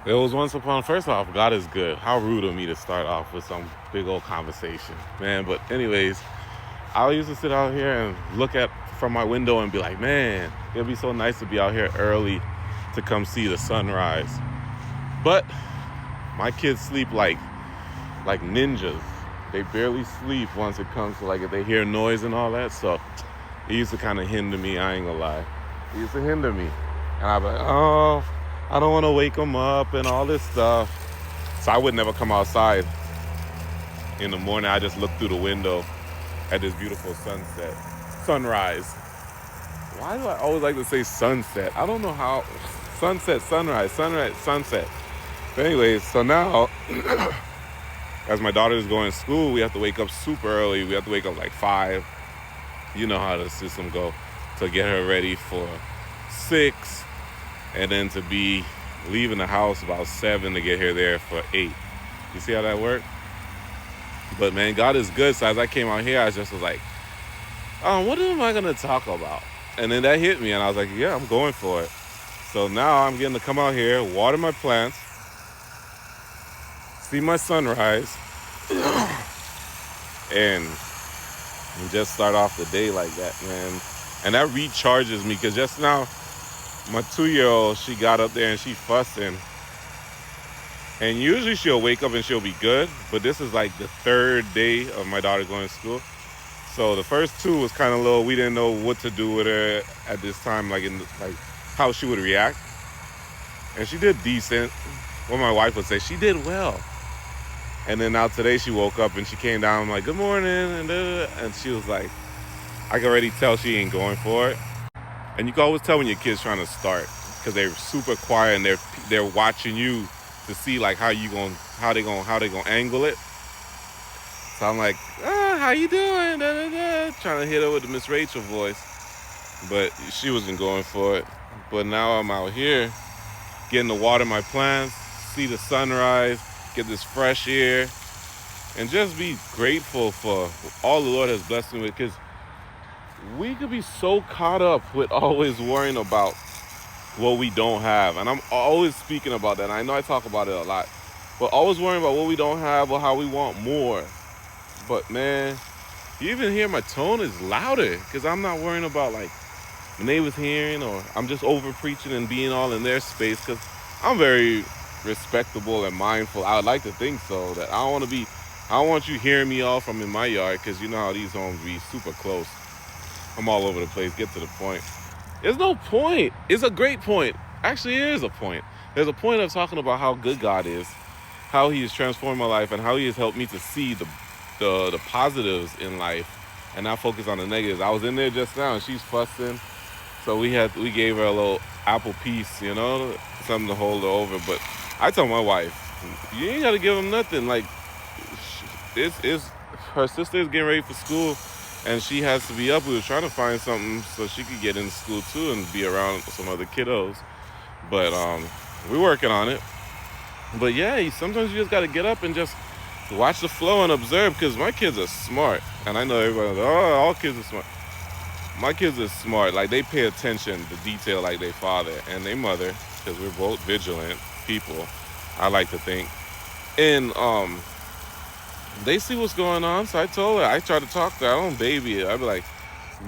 There was once upon, first off, God is good. How rude of me to start off with some big old conversation, man. But anyways, I used to sit out here and look at from my window and be like, man, it'd be so nice to be out here early to come see the sunrise. But my kids sleep like ninjas. They barely sleep once it comes to like if they hear noise and all that. So it used to kind of hinder me. I ain't gonna lie. It used to hinder me, and I'd be like, oh, I don't want to wake them up and all this stuff. So I would never come outside in the morning. I just look through the window at this beautiful sunrise. Why do I always like to say sunset? I don't know how. Sunset, sunrise, sunset. But anyways, so now as my daughter is going to school, we have to wake up super early. We have to wake up like 5. You know how the system go, to get her ready for 6, and then to be leaving the house about 7 to get her there for 8. You see how that works? But man, God is good. So as I came out here, I just was like, what am I gonna talk about? And then that hit me, and I was like, yeah, I'm going for it. So now I'm getting to come out here, water my plants, see my sunrise, and just start off the day like that, man. And that recharges me, because just now my 2-year-old, she got up there and she fussing, and usually she'll wake up and she'll be good, but this is like the 3rd day of my daughter going to school. So the first 2 was kind of low. We didn't know what to do with her at this time, like how she would react. And she did decent. What my wife would say, she did well. And then now today she woke up and she came down. I'm like, good morning, and she was like, I can already tell she ain't going for it. And you can always tell when your kid's trying to start, because they're super quiet and they're watching you to see like how they gonna angle it. So I'm like, how you doing? Trying to hit her with the Miss Rachel voice, but she wasn't going for it. But now I'm out here getting to water my plants, see the sunrise, get this fresh air, and just be grateful for all the Lord has blessed me with. Because we could be so caught up with always worrying about what we don't have. And I'm always speaking about that. And I know I talk about it a lot. But always worrying about what we don't have or how we want more. But man, you even hear my tone is louder, because I'm not worrying about like my neighbors hearing, or I'm just over preaching and being all in their space, because I'm very respectable and mindful. I would like to think so. That I don't want you hearing me all from in my yard, because you know how these homes be super close. I'm all over the place. Get to the point. There's no point. It's a great point. Actually, it is a point. There's a point of talking about how good God is, how He has transformed my life, and how He has helped me to see the positives in life and not focus on the negatives. I was in there just now and she's fussing. So we gave her a little apple piece, you know, something to hold her over. But I told my wife, you ain't got to give them nothing. Like, it's her sister is getting ready for school, and she has to be up. We were trying to find something so she could get into school too and be around some other kiddos. But we're working on it. But yeah, sometimes you just got to get up and just watch the flow and observe, because my kids are smart. And I know everybody's like, oh, all kids are smart. My kids are smart. Like, they pay attention to detail like their father and their mother, because we're both vigilant people, I like to think. And they see what's going on. So I told her, I try to talk to her. I don't baby it. I be like,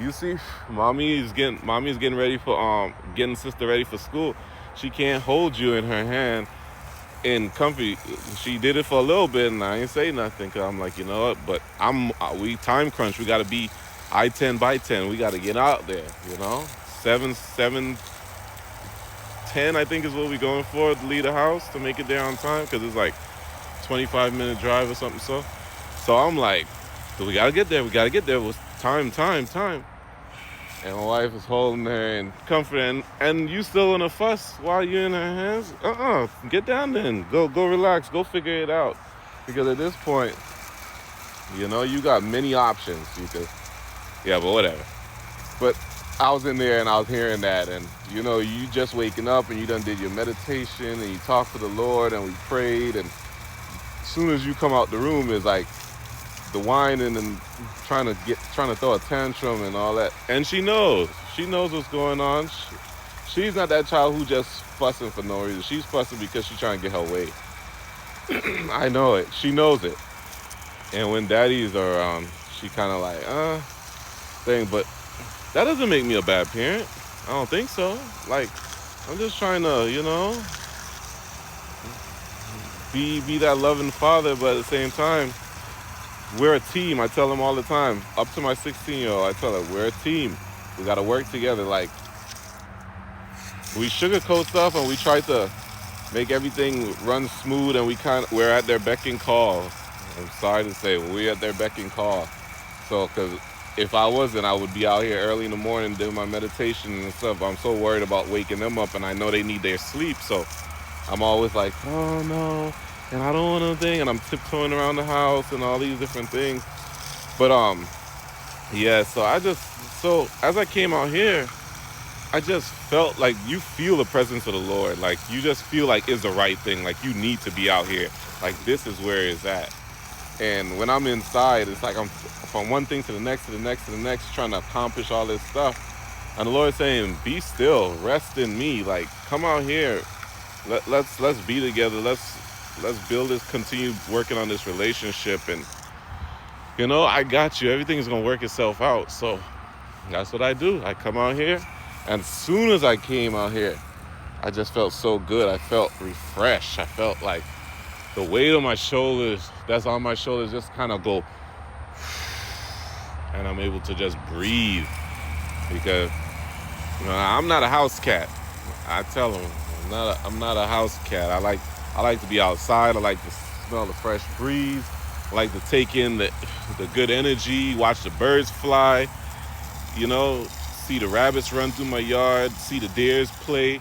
you see, mommy's getting ready for getting sister ready for school. She can't hold you in her hand in comfy. She did it for a little bit, and I ain't say nothing, because I'm like, you know what? But we time crunch. We got to be I-10 by 10. We got to get out there, you know. 7:10, I think, is what we going for to leave the house to make it there on time, because it's like 25-minute drive or something. So I'm like, so we got to get there. We got to get there. It was time. And my wife is holding her and comforting, and you still in a fuss while you're in her hands? Get down then. Go relax. Go figure it out. Because at this point, you know, you got many options. Yeah, but whatever. But I was in there and I was hearing that, and you know, you just waking up and you done did your meditation and you talked to the Lord and we prayed, and as soon as you come out the room, it's like the whining and trying to throw a tantrum and all that. And she knows what's going on. She's not that child who just fussing for no reason. She's fussing because she's trying to get her way. I know it. She knows it. And when daddies are around, she kind of like, thing. But that doesn't make me a bad parent. I don't think so. Like, I'm just trying to, be that loving father, but at the same time, we're a team. I tell them all the time. Up to my 16-year-old, I tell her, we're a team. We got to work together. Like, we sugarcoat stuff and we try to make everything run smooth, and we're at their beck and call. I'm sorry to say, we're at their beck and call. So, because if I wasn't, I would be out here early in the morning doing my meditation and stuff. I'm so worried about waking them up, and I know they need their sleep. So I'm always like, oh no, and I don't want to think, and I'm tiptoeing around the house and all these different things. But yeah. So as I came out here, I just felt like you feel the presence of the Lord. Like, you just feel like it's the right thing. Like, you need to be out here. Like, this is where it's at. And when I'm inside, it's like I'm from one thing to the next, to the next, to the next, trying to accomplish all this stuff. And the Lord's saying, be still, rest in me. Like, come out here. Let's be together. Let's build this, continue working on this relationship. And, I got you. Everything's going to work itself out. So that's what I do. I come out here. And as soon as I came out here, I just felt so good. I felt refreshed. I felt like the weight of my shoulders, that's on my shoulders, just kind of go, and I'm able to just breathe. Because I'm not a house cat. I tell them, I'm not a house cat. I like to be outside. I like to smell the fresh breeze. I like to take in the good energy, watch the birds fly, see the rabbits run through my yard, see the deers play.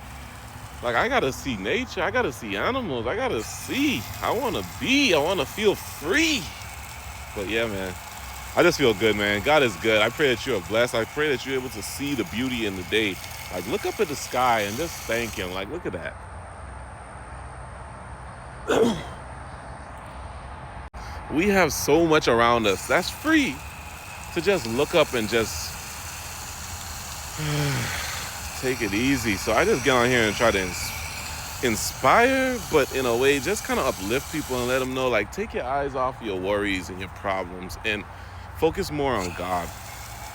Like, I gotta see nature. I gotta see animals. I want to feel free. But yeah, man, I just feel good, man. God is good. I pray that you are blessed. I pray that you're able to see the beauty in the day. Like, look up at the sky and just thank him. Like, look at that. We have so much around us that's free to just look up and just take it easy. So I just get on here and try to inspire, but in a way just kind of uplift people and let them know, like, take your eyes off your worries and your problems and focus more on God.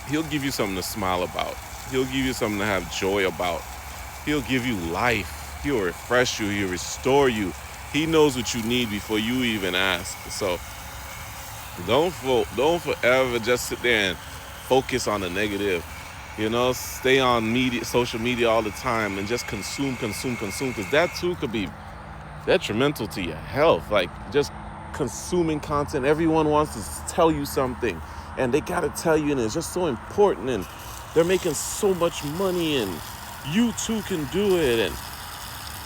He'll give you something to smile about. He'll give you something to have joy about. He'll give you life. He'll refresh you. He'll restore you. He knows what you need before you even ask. So don't forever just sit there and focus on the negative. Stay on social media all the time and just consume, because that too could be detrimental to your health. Like, just consuming content. Everyone wants to tell you something, and they got to tell you, and it's just so important, and they're making so much money, and you too can do it, and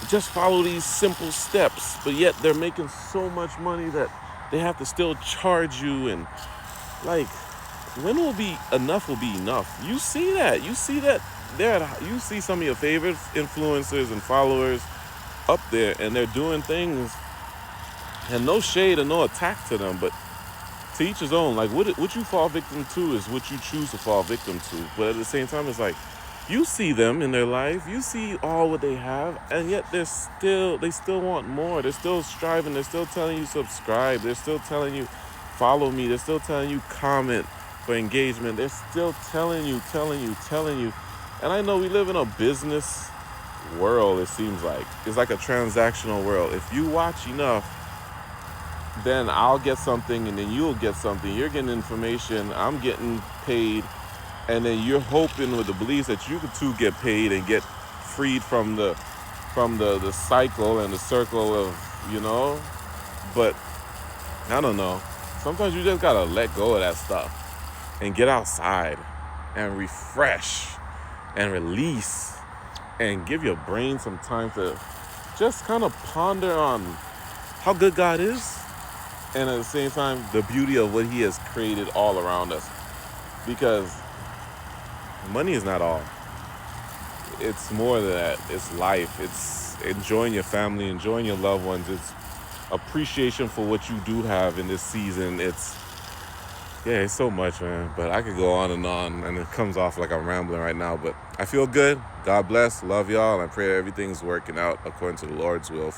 just follow these simple steps, but yet they're making so much money that they have to still charge you. And, like, when will be enough enough? You see that you see some of your favorite influencers and followers up there, and they're doing things, and no shade and no attack to them, but to each his own. Like, what you fall victim to is what you choose to fall victim to. But at the same time, it's like, you see them in their life, you see all what they have, and yet they still want more. They're still striving. They're still telling you subscribe. They're still telling you follow me. They're still telling you comment for engagement. They're still telling you. And I know we live in a business world. It seems like it's like a transactional world. If you watch enough, then I'll get something, and then you'll get something. You're getting information, I'm getting paid, and then you're hoping with the beliefs that you could too get paid and get freed from the cycle and the circle of, but I don't know. Sometimes you just gotta let go of that stuff and get outside and refresh and release and give your brain some time to just kind of ponder on how good God is, and at the same time, the beauty of what he has created all around us. Because money is not all. It's more than that. It's life. It's enjoying your family, enjoying your loved ones. It's appreciation for what you do have in this season. It's Yeah, it's so much, man. But I could go on, and it comes off like I'm rambling right now. But I feel good. God bless. Love y'all. And I pray everything's working out according to the Lord's will.